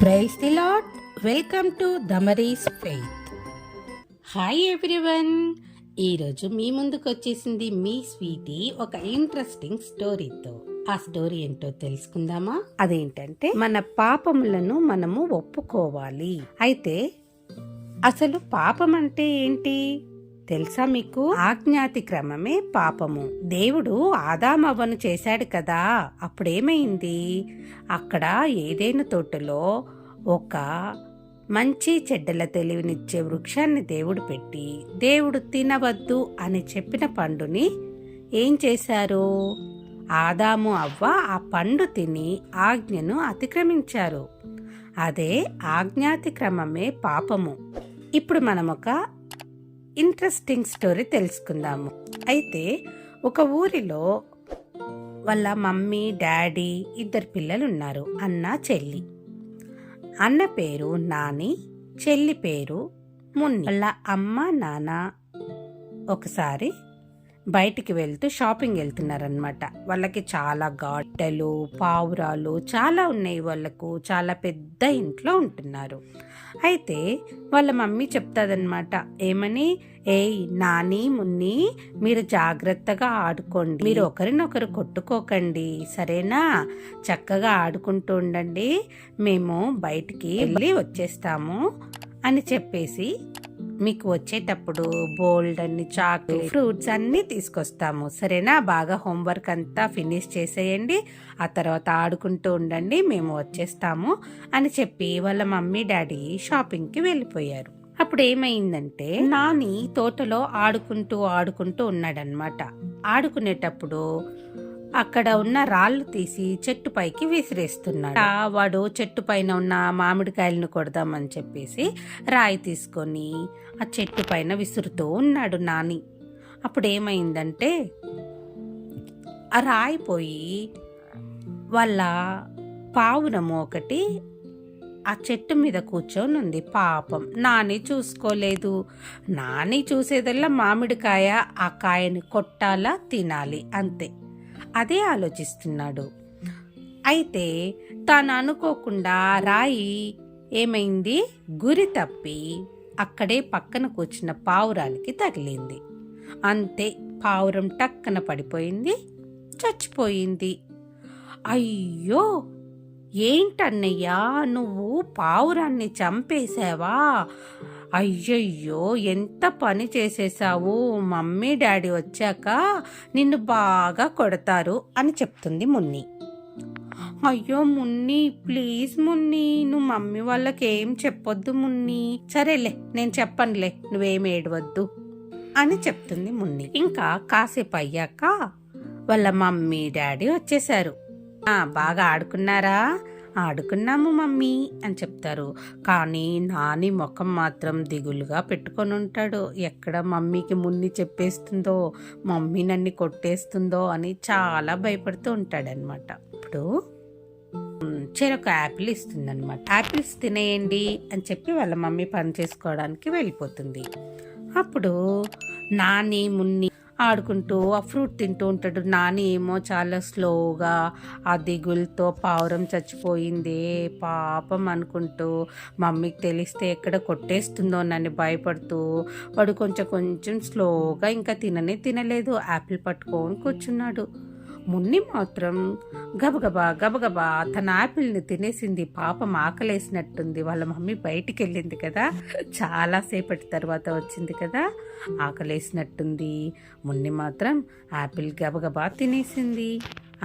Praise the lord. Welcome to Damaris faith. Hi everyone. ఈరోజు మీ ముందుకు వచ్చేసింది మీ స్వీటీ ఒక ఇంట్రెస్టింగ్ స్టోరీతో. ఆ స్టోరీ ఏంటో తెలుసుకుందామా? అదేంటంటే, మన పాపములను మనము ఒప్పుకోవాలి. అయితే అసలు పాపం అంటే ఏంటి తెలుసా మీకు? ఆజ్ఞాతిక్రమమే పాపము. దేవుడు ఆదామవ్వను చేశాడు కదా, అప్పుడేమైంది? అక్కడ ఏదైనా తోటలో ఒక మంచి చెడ్డల తెలివినిచ్చే వృక్షాన్ని దేవుడు పెట్టి, దేవుడు తినవద్దు అని చెప్పిన పండుని ఏం చేశారు? ఆదాము అవ్వ ఆ పండు తిని ఆజ్ఞను అతిక్రమించారు. అదే ఆజ్ఞాతిక్రమమే పాపము. ఇప్పుడు మనం ఒక ఇంట్రెస్టింగ్ స్టోరీ తెలుసుకుందాము. అయితే ఒక ఊరిలో వాళ్ళ మమ్మీ, డాడీ, 2 పిల్లలు ఉన్నారు, అన్న, చెల్లి. అన్న పేరు నాని, చెల్లి పేరు మున్ని. వాళ్ళ అమ్మ, నాన్న ఒకసారి బయటికి వెళ్తూ షాపింగ్ వెళ్తున్నారనమాట. వాళ్ళకి చాలా గాటలు, పావురాలు చాలా ఉన్నాయి. వాళ్ళకు చాలా పెద్ద ఇంట్లో ఉంటున్నారు. అయితే వాళ్ళ మమ్మీ చెప్తాదనమాట, ఏమని, ఏయ్ నాని, మున్ని, మీరు జాగ్రత్తగా ఆడుకోండి, మీరు ఒకరినొకరు కొట్టుకోకండి, సరేనా? చక్కగా ఆడుకుంటూ ఉండండి, మేము బయటికి వెళ్ళి వచ్చేస్తాము అని చెప్పేసి మీకు వచ్చేటప్పుడు బోల్డ్ అన్ని చాక్లెట్, ఫ్రూట్స్ అన్నీ తీసుకొస్తాము, సరేనా? బాగా హోంవర్క్ అంతా ఫినిష్ చేసేయండి, ఆ తర్వాత ఆడుకుంటూ ఉండండి, మేము వచ్చేస్తాము అని చెప్పి వాళ్ళ మమ్మీ, డాడీ షాపింగ్కి వెళ్ళిపోయారు. అప్పుడు ఏమైందంటే, నాని తోటలో ఆడుకుంటూ ఉన్నాడనమాట. ఆడుకునేటప్పుడు అక్కడ ఉన్న రాళ్ళు తీసి చెట్టు పైకి విసిరేస్తున్నాడు. వాడు చెట్టు పైన ఉన్న మామిడికాయలను కొడదామని చెప్పేసి రాయి తీసుకొని ఆ చెట్టు పైన విసురుతూ ఉన్నాడు నాని. అప్పుడు ఏమైందంటే, ఆ రాయి పోయి వాళ్ళ పావురము ఒకటి ఆ చెట్టు మీద కూర్చొని ఉంది. పాపం నాని చూసుకోలేదు. నాని చూసేదల్లా మామిడికాయ, ఆ కాయని కొట్టాలా, తినాలి, అంతే. అదే ఆలోచిస్తున్నాడు. అయితే తాను అనుకోకుండా రాయి ఏమైంది, గురి తప్పి అక్కడే పక్కన కూర్చున్న పావురానికి తగిలింది. అంతే, పావురం టక్కన పడిపోయింది, చచ్చిపోయింది. అయ్యో, ఏంటన్నయ్యా, నువ్వు పావురాన్ని చంపేశావా? అయ్యయ్యో, ఎంత పని చేసేసావు, మమ్మీ డాడీ వచ్చాక నిన్ను బాగా కొడతారు అని చెప్తుంది మున్ని. అయ్యో మున్ని, ప్లీజ్ మున్ని, నువ్వు మమ్మీ వాళ్ళకి ఏం చెప్పొద్దు మున్ని. సరేలే, నేను చెప్పనులే, నువ్వేం ఏడవద్దు అని చెప్తుంది మున్ని. ఇంకా కాసేపు అయ్యాక వాళ్ళ మమ్మీ, డాడీ వచ్చేసారు. బాగా ఆడుకున్నారా? ఆడుకున్నాము మమ్మీ అని చెప్తారు. కానీ నాని ముఖం మాత్రం దిగులుగా పెట్టుకొని ఉంటాడు. ఎక్కడ మమ్మీకి మున్ని చెప్పేస్తుందో, మమ్మీ నన్ను కొట్టేస్తుందో అని చాలా భయపడుతూ ఉంటాడనమాట. ఇప్పుడు చెరొక యాపిల్ ఇస్తుందన్నమాట. యాపిల్స్ తినేయండి అని చెప్పి వాళ్ళ మమ్మీ పని చేసుకోవడానికి వెళ్ళిపోతుంది. అప్పుడు నాని, మున్ని ఆడుకుంటూ ఆ ఫ్రూట్ తింటూ ఉంటాడు. నాని ఏమో చాలా స్లోగా ఆ దిగులతో పావురం చచ్చిపోయిందే పాపం అనుకుంటూ, మమ్మీకి తెలిస్తే ఎక్కడ కొట్టేస్తుందో నన్ను భయపడుతూ వాడు కొంచెం స్లోగా ఇంకా తినలేదు. యాపిల్ పట్టుకొని కూర్చున్నాడు. మున్ని మాత్రం గబగబా తన యాపిల్ని తినేసింది. పాపం ఆకలేసినట్టుంది. వాళ్ళ మమ్మీ బయటికి వెళ్ళింది కదా, చాలాసేపటి తర్వాత వచ్చింది కదా, ఆకలేసినట్టుంది. మున్ని మాత్రం యాపిల్ గబగబా తినేసింది.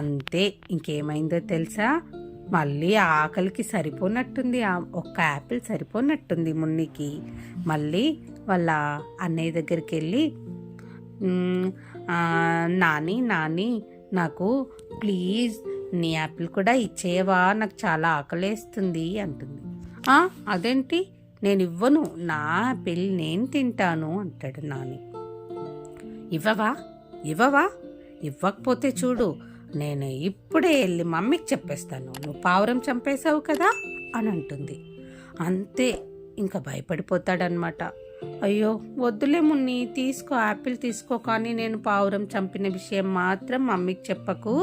అంతే, ఇంకేమైందో తెలుసా? మళ్ళీ ఆకలికి సరిపోనట్టుంది, ఒక్క యాపిల్ సరిపోనట్టుంది మున్నికి. మళ్ళీ వాళ్ళ అన్నయ్య దగ్గరికి వెళ్ళి, నాని నాకు ప్లీజ్ నీ యాపిల్ కూడా ఇచ్చేయవా, నాకు చాలా ఆకలేస్తుంది అంటుంది. అదేంటి, నేను ఇవ్వను, నా యాపిల్ నేను తింటాను అంటాడు నాని. ఇవ్వవా? ఇవ్వకపోతే చూడు, నేను ఇప్పుడే వెళ్ళి మమ్మీకి చెప్పేస్తాను, నువ్వు పావురం చంపేశావు కదా అని అంటుంది. అంతే, ఇంకా భయపడిపోతాడనమాట. అయ్యో వద్దులే మున్ని, తీసుకో, యాపిల్ తీసుకో, కానీ నేను పావురం చంపిన విషయం మాత్రం మమ్మీకి చెప్పకు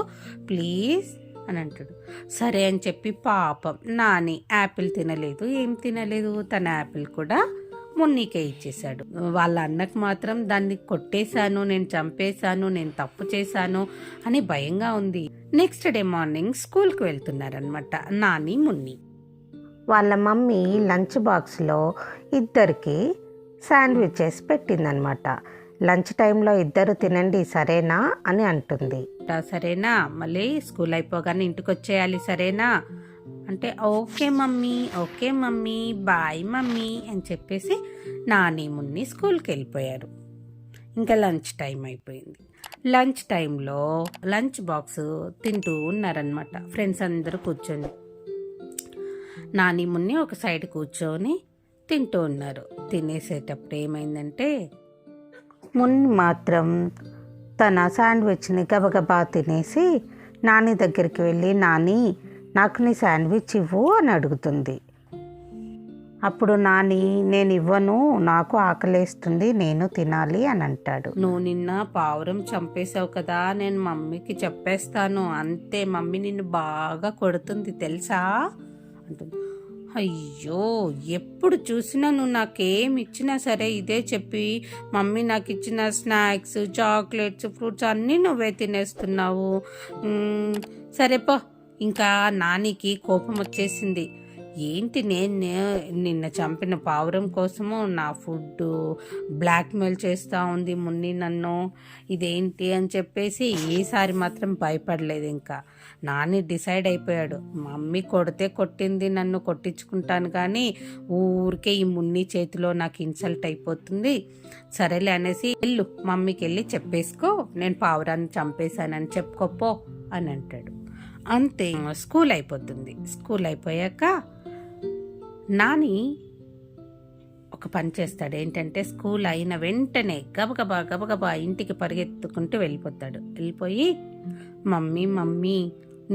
ప్లీజ్ అని అంటాడు. సరే అని చెప్పి పాపం నాని యాపిల్ తినలేదు, ఏం తినలేదు, తన యాపిల్ కూడా మున్నీకే ఇచ్చేశాడు. వాళ్ళ అన్నకు మాత్రం దాన్ని కొట్టేశాను, నేను చంపేశాను, నేను తప్పు చేశాను అని భయంగా ఉంది. నెక్స్ట్ డే మార్నింగ్ స్కూల్కి వెళ్తున్నారనమాట నాని మున్ని. వాళ్ళ మమ్మీ లంచ్ బాక్స్లో ఇద్దరికి శాండ్విచెస్ పెట్టిందనమాట. లంచ్ టైంలో ఇద్దరు తినండి సరేనా అని అంటుంది. సరేనా, మళ్ళీ స్కూల్ అయిపోగానే ఇంటికి వచ్చేయాలి సరేనా అంటే ఓకే మమ్మీ బాయ్ మమ్మీ అని చెప్పేసి నాని మున్ని స్కూల్కి వెళ్ళిపోయారు. ఇంకా లంచ్ టైం అయిపోయింది. లంచ్ టైంలో లంచ్ బాక్స్ తింటూ ఉన్నారనమాట ఫ్రెండ్స్ అందరూ కూర్చొని. నాని మున్ని ఒక సైడ్ కూర్చొని తింటూ ఉన్నారు. తినేసేటప్పుడు ఏమైందంటే మున్ని మాత్రం తన శాండ్విచ్ని గబగబా తినేసి నాని దగ్గరికి వెళ్ళి నాని నాకు నీ శాండ్విచ్ ఇవ్వు అని అడుగుతుంది. అప్పుడు నాని నేను ఇవ్వను, నాకు ఆకలేస్తుంది, నేను తినాలి అని అంటాడు. నువ్వు నిన్న పావురం చంపేశావు కదా, నేను మమ్మీకి చెప్పేస్తాను, అంతే మమ్మీ నిన్ను బాగా కొడుతుంది తెలుసా అంటుంది. అయ్యో ఎప్పుడు చూసినా నువ్వు నాకేం ఇచ్చినా సరే ఇదే చెప్పి మమ్మీ నాకు ఇచ్చిన స్నాక్స్ చాక్లెట్స్ ఫ్రూట్స్ అన్నీ నువ్వే తినేస్తున్నావు. సరేపో. ఇంకా నానికి కోపం వచ్చేసింది. ఏంటి నేను నిన్న చంపిన పావురం కోసము నా ఫుడ్ బ్లాక్మెయిల్ చేస్తూ ఉంది మున్ని నన్ను, ఇదేంటి అని చెప్పేసి ఈసారి మాత్రం భయపడలేదు. ఇంకా నాని డిసైడ్ అయిపోయాడు, మమ్మీ కొడితే కొట్టింది, నన్ను కొట్టించుకుంటాను కానీ ఊరికే ఈ మున్ని చేతిలో నాకు ఇన్సల్ట్ అయిపోతుంది, సరేలే అనేసి వెళ్ళు మమ్మీకి వెళ్ళి చెప్పేసుకో నేను పావురాన్ని చంపేశానని చెప్పుకోపో అని అంటాడు. అంతే స్కూల్ అయిపోతుంది. స్కూల్ అయిపోయాక నాని ఒక పని చేస్తాడు. ఏంటంటే స్కూల్ అయిన వెంటనే గబగబా ఇంటికి పరిగెత్తుకుంటూ వెళ్ళిపోతాడు. వెళ్ళిపోయి మమ్మీ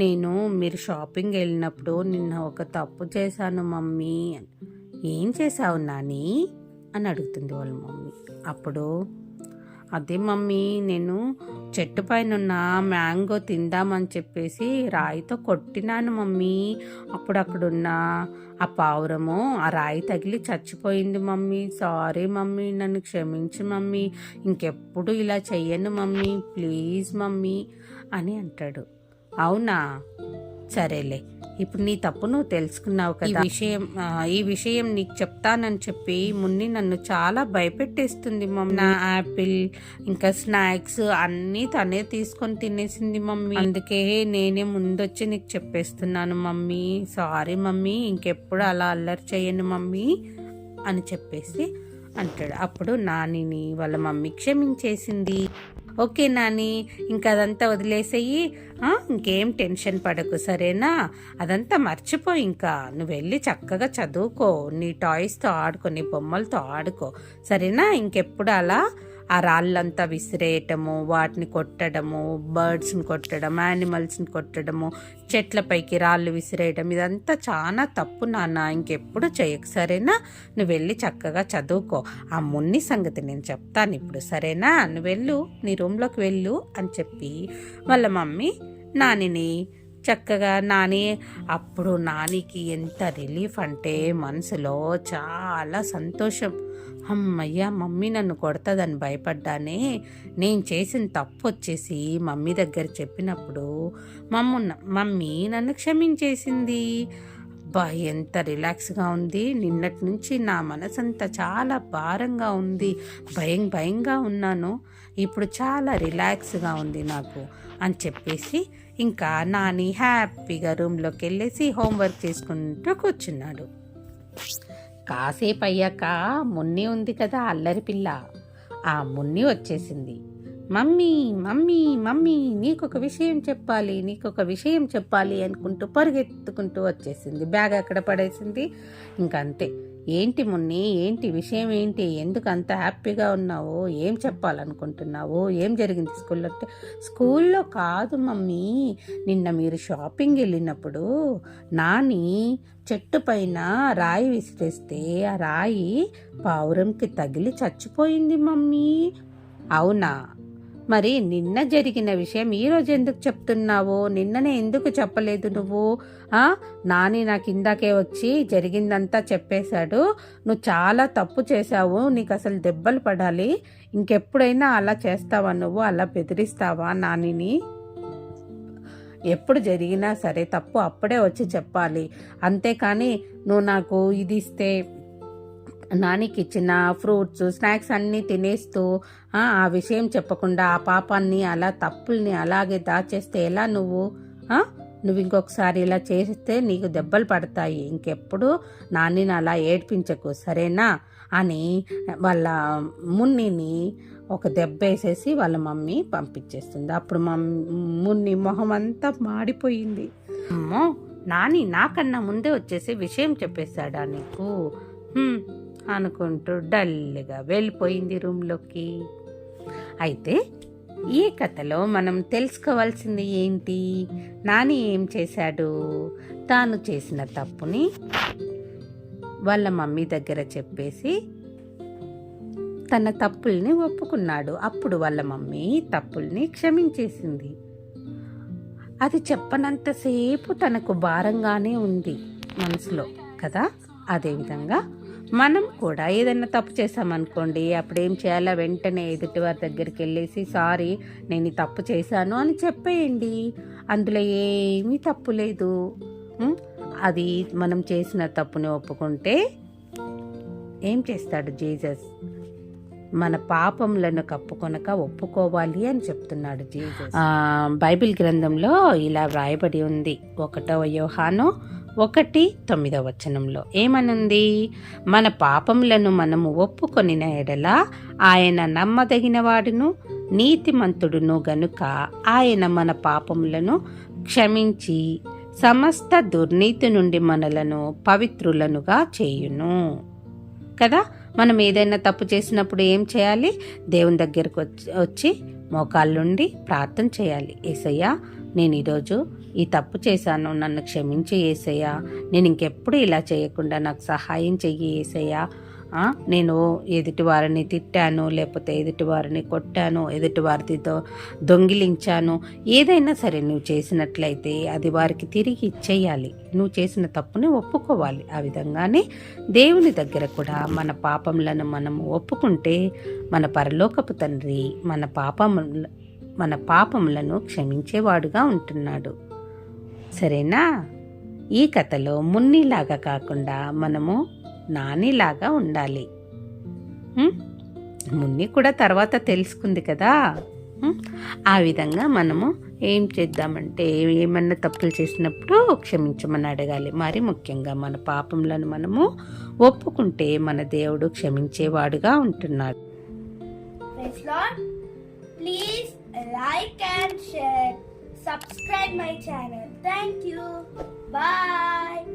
నేను మీరు షాపింగ్ వెళ్ళినప్పుడు నిన్న ఒక తప్పు చేశాను మమ్మీ. ఏం చేశావు నాని అని అడుగుతుంది వాళ్ళ మమ్మీ. అప్పుడు అదే మమ్మీ నేను చెట్టు పైన ఉన్న మ్యాంగో తిందామని చెప్పేసి రాయితో కొట్టినాను మమ్మీ, అప్పుడు అక్కడున్న ఆ పావురము ఆ రాయి తగిలి చచ్చిపోయింది మమ్మీ, సారీ మమ్మీ నన్ను క్షమించు మమ్మీ, ఇంకెప్పుడు ఇలా చెయ్యను మమ్మీ ప్లీజ్ మమ్మీ అని అంటాడు. అవునా, సరేలే ఇప్పుడు నీ తప్పు నువ్వు తెలుసుకున్నావు కదా, ఈ విషయం నీకు చెప్తానని చెప్పి మున్ని నన్ను చాలా భయపెట్టేస్తుంది మమ్మీ. నా యాపిల్ ఇంకా స్నాక్స్ అన్నీ తనే తీసుకొని తినేసింది మమ్మీ, అందుకే నేనే ముందొచ్చి నీకు చెప్పేస్తున్నాను మమ్మీ, సారీ మమ్మీ ఇంకెప్పుడు అలా అల్లరి చేయను మమ్మీ అని చెప్పేసి అంటాడు. అప్పుడు నానిని వాళ్ళ మమ్మీ క్షమించేసింది. ఓకే నాని, ఇంకా అదంతా వదిలేసేయి, ఇంకేం టెన్షన్ పడకు సరేనా, అదంతా మర్చిపో, ఇంకా నువ్వు వెళ్ళి చక్కగా చదువుకో, నీ టాయ్స్తో ఆడుకో, నీ బొమ్మలతో ఆడుకో సరేనా, ఇంకెప్పుడు అలా ఆ రాళ్ళంతా విసిరేయటము, వాటిని కొట్టడము, బర్డ్స్ని కొట్టడం, యానిమల్స్ని కొట్టడము, చెట్లపైకి రాళ్ళు విసిరేయడం ఇదంతా చాలా తప్పు నాన్న, ఇంకెప్పుడు చేయకు సరేనా, నువ్వు వెళ్ళి చక్కగా చదువుకో, ఆ మున్ని సంగతి నేను చెప్తాను ఇప్పుడు సరేనా, నువ్వు వెళ్ళు నీ రూమ్లోకి వెళ్ళు అని చెప్పి వాళ్ళ మమ్మీ నానిని చక్కగా అప్పుడు నానికి ఎంత రిలీఫ్ అంటే మనసులో చాలా సంతోషం. అమ్మయ్య మమ్మీ నన్ను కొడతాదని భయపడ్డానే, నేను చేసిన తప్పు వచ్చేసి మమ్మీ దగ్గర చెప్పినప్పుడు మమ్మీ నన్ను క్షమించేసింది. అబ్బా ఎంత రిలాక్స్గా ఉంది, నిన్నటి నుంచి నా మనసంతా చాలా భారంగా ఉంది, భయంగా ఉన్నాను, ఇప్పుడు చాలా రిలాక్స్గా ఉంది నాకు అని చెప్పేసి ఇంకా నాని హ్యాపీగా రూమ్లోకి వెళ్ళేసి హోంవర్క్ చేసుకుంటూ కూర్చున్నాడు. కాసేపు అయ్యాక మున్ని ఉంది కదా అల్లరి పిల్ల, ఆ మున్ని వచ్చేసింది. మమ్మీ నీకొక విషయం చెప్పాలి అనుకుంటూ పరిగెత్తుకుంటూ వచ్చేసింది. బ్యాగ్ అక్కడ పడేసింది. ఇంకంతే, ఏంటి మున్ని, ఏంటి విషయం, ఏంటి, ఎందుకు అంత హ్యాపీగా ఉన్నావు, ఏం చెప్పాలనుకుంటున్నావు, ఏం జరిగింది స్కూల్లో అంటే, స్కూల్లో కాదు మమ్మీ, నిన్న మీరు షాపింగ్ వెళ్ళినప్పుడు నాని చెట్టు పైన రాయి విసిరేస్తే ఆ రాయి పావురంకి తగిలి చచ్చిపోయింది మమ్మీ. అవునా, మరి నిన్న జరిగిన విషయం ఈరోజు ఎందుకు చెప్తున్నావు? నిన్ననే ఎందుకు చెప్పలేదు నువ్వు? నాని నాకు ఇందాకే వచ్చి జరిగిందంతా చెప్పేశాడు. నువ్వు చాలా తప్పు చేశావు, నీకు అసలు దెబ్బలు పడాలి. ఇంకెప్పుడైనా అలా చేస్తావా? నువ్వు అలా బెదిరిస్తావా నానిని? ఎప్పుడు జరిగినా సరే తప్పు అప్పుడే వచ్చి చెప్పాలి. అంతేకాని నువ్వు నాకు ఇది ఇస్తే నానికి ఇచ్చిన ఫ్రూట్స్ స్నాక్స్ అన్నీ తినేస్తూ ఆ విషయం చెప్పకుండా ఆ పాపాన్ని అలా తప్పుల్ని అలాగే దాచేస్తే ఎలా నువ్వు? నువ్వు ఇంకొకసారి ఇలా చేస్తే నీకు దెబ్బలు పడతాయి. ఇంకెప్పుడు నాన్నని అలా ఏడ్పించకు, సరేనా అని వాళ్ళ మున్నిని ఒక దెబ్బ వేసేసి వాళ్ళ మమ్మీ పంపించేస్తుంది. అప్పుడు మున్ని మొహం అంతా మాడిపోయింది. అమ్మో, నాని నాకన్నా ముందే వచ్చేసి విషయం చెప్పేశాడా నీకు అనుకుంటూ డల్గా వెళ్ళిపోయింది రూమ్లోకి. అయితే ఈ కథలో మనం తెలుసుకోవాల్సింది ఏంటి? నాని ఏం చేశాడు? తాను చేసిన తప్పుని వాళ్ళ మమ్మీ దగ్గర చెప్పేసి తన తప్పుల్ని ఒప్పుకున్నాడు. అప్పుడు వాళ్ళ మమ్మీ తప్పుల్ని క్షమించేసింది. అది చెప్పనంతసేపు తనకు భారంగానే ఉంది మనసులో కదా. అదేవిధంగా మనం కూడా ఏదైనా తప్పు చేసామనుకోండి, అప్పుడు ఏం చేయాలో వెంటనే ఎదుటి వారి దగ్గరికి వెళ్ళేసి సారీ నేను ఈ తప్పు చేశాను అని చెప్పేయండి. అందులో ఏమీ తప్పు లేదు. అది మనం చేసిన తప్పుని ఒప్పుకుంటే ఏం చేస్తాడు జీసస్? మన పాపములను కప్పుకొనక ఒప్పుకోవాలి అని చెప్తున్నాడు జీసస్. బైబిల్ గ్రంథంలో ఇలా వ్రాయబడి ఉంది. 1 యోహాను 1:9 ఏమనుంది? మన పాపములను మనము ఒప్పుకొనిన ఎడల ఆయన నమ్మదగిన వాడును నీతిమంతుడును గనుక ఆయన మన పాపములను క్షమించి సమస్త దుర్నీతి నుండి మనలను పవిత్రులనుగా చేయును కదా. మనం ఏదైనా తప్పు చేసినప్పుడు ఏం చేయాలి? దేవుని దగ్గరకు వచ్చి మోకాళ్ళుండి ప్రార్థన చేయాలి. యేసయ్యా, నేను ఈరోజు ఈ తప్పు చేశాను, నన్ను క్షమించి యేసయ్యా, నేను ఇంకెప్పుడు ఇలా చేయకుండా నాకు సహాయం చెయ్యి యేసయ్యా. నేను ఎదుటి వారిని తిట్టాను, లేకపోతే ఎదుటి వారిని కొట్టాను, ఎదుటి వారితో దొంగిలించాను, ఏదైనా సరే నువ్వు చేసినట్లయితే అది వారికి తిరిగి ఇచ్చేయాలి. నువ్వు చేసిన తప్పుని ఒప్పుకోవాలి. ఆ విధంగానే దేవుని దగ్గర కూడా మన పాపములను మనము ఒప్పుకుంటే మన పరలోకపు తండ్రి మన పాపములను క్షమించేవాడుగా ఉంటున్నాడు. సరేనా? ఈ కథలో మున్నిలాగా కాకుండా మనము నానిలాగా ఉండాలి. మున్ని కూడా తర్వాత తెలుసుకుంది కదా. ఆ విధంగా మనము ఏం చేద్దామంటే ఏమన్నా తప్పులు చేసినప్పుడు క్షమించమని అడగాలి. మరి ముఖ్యంగా మన పాపములను మనము ఒప్పుకుంటే మన దేవుడు క్షమించేవాడుగా ఉంటున్నాడు. Please like and share. Subscribe my channel. Thank you. Bye.